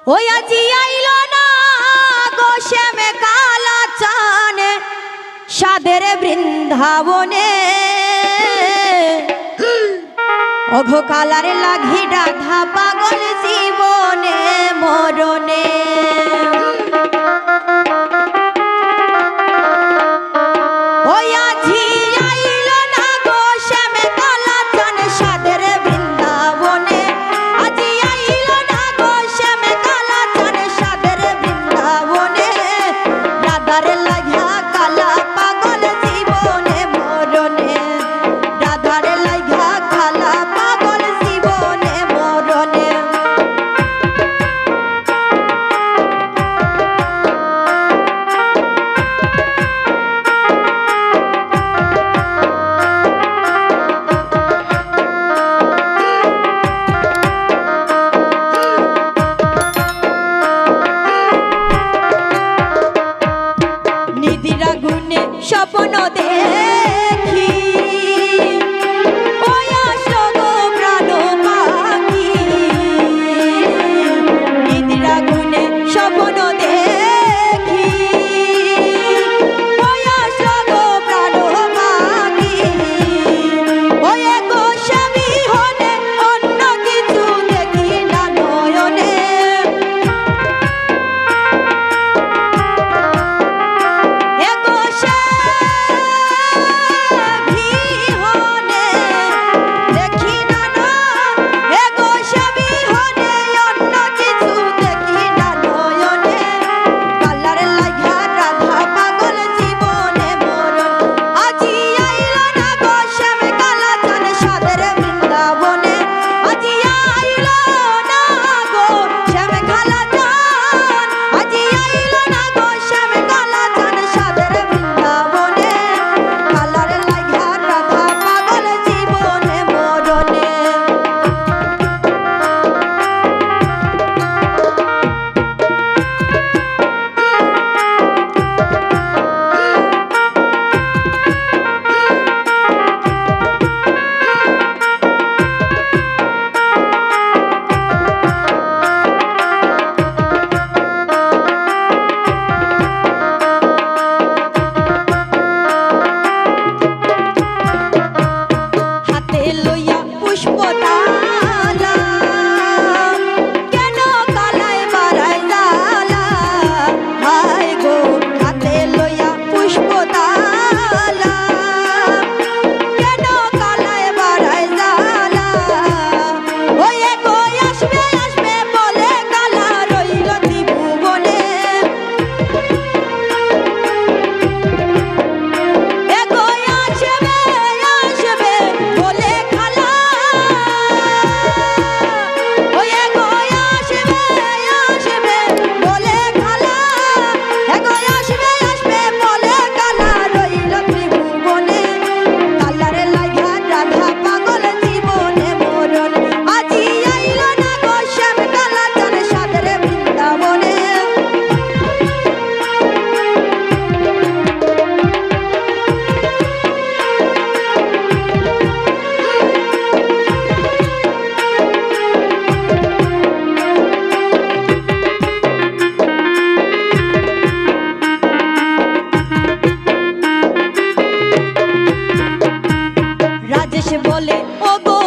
ওই আজি আইল না গো শ্যামে কালা চানে সাদের বৃন্দাবনে অঘো কালার লাগি রাধা পাগল জীবনে মরণে ওই আজি আইল না গো শ্যামে কালা চানে সাদের বৃন্দাবনে আজি আইল না গো শ্যামে কালা চানে সাদের বৃন্দাবনে রাধার লাগিয়া কালা পাগল জীবনে মরণে রাধার লাগিয়া কালা পাগল জীবনে মরণে নিদিরা গুণে স্বপ্ন দেখি ওই আসলো গো প্রাণ পাখি নিদিরা গুণে স্বপ্ন দেখি ওই আসলো গো প্রাণ পাখি ওই গো স্বামী হনে অন্য কিছু দেখি না নয়নে রাজেশ বলে ও গো